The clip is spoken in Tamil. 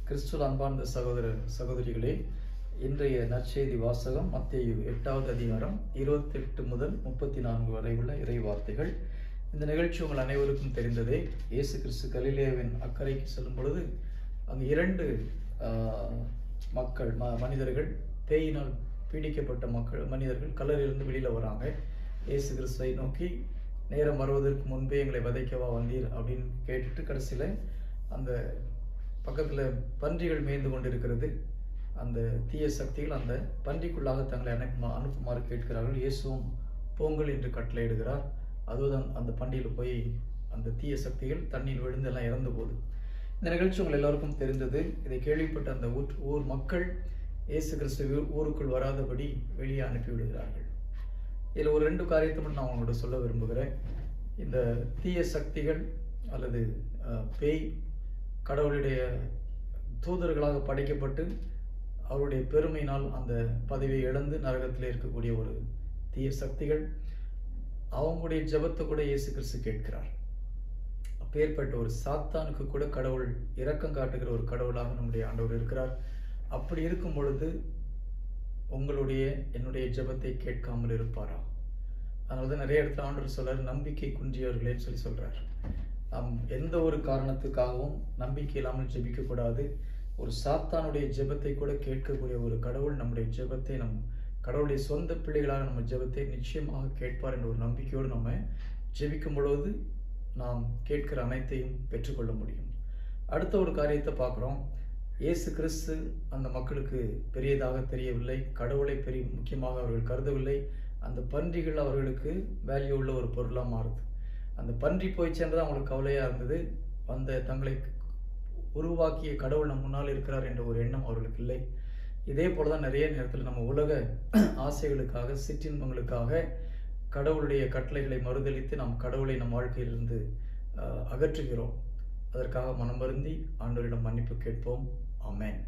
கிறிஸ்துவில் அன்பார்ந்த சகோதர சகோதரிகளே, இன்றைய நற்செய்தி வாசகம் மத்தேயு 8வது அதிகாரம் 28 முதல் 34 வரை உள்ள இறை வார்த்தைகள். இந்த நிகழ்ச்சி உங்கள் அனைவருக்கும் தெரிந்ததே. இயேசு கிறிஸ்து கலிலேயாவின் அக்கறைக்கு செல்லும் பொழுது அங்கு 2 மனிதர்கள், பேயினால் பீடிக்கப்பட்ட மனிதர்கள் கல்லறையிலிருந்து வெளியில் வராங்க. இயேசு கிறிஸ்துவை நோக்கி, நேரம் வருவதற்கு முன்பே எங்களை வதைக்கவா வந்தீர் அப்படின்னு கேட்டுட்டு கடைசியில் அந்த பக்கத்தில் பன்றிகள் மேய்ந்து கொண்டிருக்கிறது. அந்த தீய சக்திகள் அந்த பன்றிக்குள்ளாக தங்களை அனுப்புமாறு கேட்கிறார்கள். இயேசுவும் போங்கள் என்று கட்டளையிடுகிறார். அதுதான் அந்த பன்றியில் போய் அந்த தீய சக்திகள் தண்ணீர் விழுந்து எல்லாம் இறந்து போகுது. இந்த நிகழ்ச்சி உங்கள் எல்லோருக்கும் தெரிந்தது. இதை கேள்விப்பட்ட அந்த ஊர் மக்கள் இயேசு கிறிஸ்து ஊருக்குள் வராதபடி வெளியே அனுப்பிவிடுகிறார்கள். இதில் ஒரு 2 காரியத்தை மட்டும் நான் உங்களோட சொல்ல விரும்புகிறேன். இந்த தீய சக்திகள் அல்லது பேய் கடவுளுடைய தூதர்களாக படைக்கப்பட்டு அவருடைய பெருமையினால் அந்த பதவியை இழந்து நரகத்தில் இருக்கக்கூடிய ஒரு தீய சக்திகள், அவங்களுடைய ஜெபத்தை கூட இயேசு கிறிஸ்து கேட்கிறார். அப்பேற்பட்ட ஒரு சாத்தானுக்கு கூட கடவுள் இரக்கம் காட்டுகிற ஒரு கடவுளாக நம்முடைய ஆண்டவர் இருக்கிறார். அப்படி இருக்கும் பொழுது உங்களுடைய என்னுடைய ஜெபத்தை கேட்காமல் இருப்பாரா? அதனால தான் நிறைய இடத்துல ஆண்டவர் சொல்றார், நம்பிக்கை குன்றியவர்களேன்னு சொல்றார். நாம் எந்த ஒரு காரணத்துக்காகவும் நம்பிக்கை இல்லாமல் ஜெபிக்கக்கூடாது. ஒரு சாத்தானுடைய ஜெபத்தை கூட கேட்கக்கூடிய ஒரு கடவுள் நம்முடைய ஜெபத்தை, கடவுளுடைய சொந்த பிள்ளைகளாக நம்ம ஜெபத்தை நிச்சயமாக கேட்பார் என்ற ஒரு நம்பிக்கையோடு நம்ம ஜெபிக்கும் பொழுது நாம் கேட்கிற அனைத்தையும் பெற்றுக்கொள்ள முடியும். அடுத்த ஒரு காரியத்தை பார்க்குறோம். இயேசு கிறிஸ்து அந்த மக்களுக்கு பெரியதாக தெரியவில்லை. கடவுளை முக்கியமாக அவர்கள் கருதவில்லை. அந்த பன்றிகள் அவர்களுக்கு வேல்யூ உள்ள ஒரு பொருளாக மாறுது. அந்த பன்றி போய் சேர்ந்தது அவங்களுக்கு கவலையாக இருந்தது. தங்களை உருவாக்கிய கடவுள் நம் முன்னால் இருக்கிறார் என்ற ஒரு எண்ணம் அவர்களுக்கு இல்லை. இதே போல தான் நிறைய நேரத்தில் நம்ம உலக ஆசைகளுக்காக, சிற்றின்பங்களுக்காக கடவுளுடைய கட்டளைகளை மறுதலித்து நாம் கடவுளை நம் வாழ்க்கையிலிருந்து அகற்றுகிறோம். அதற்காக மனம் வருந்தி ஆண்டவரிடம் மன்னிப்பு கேட்போம். ஆமென்.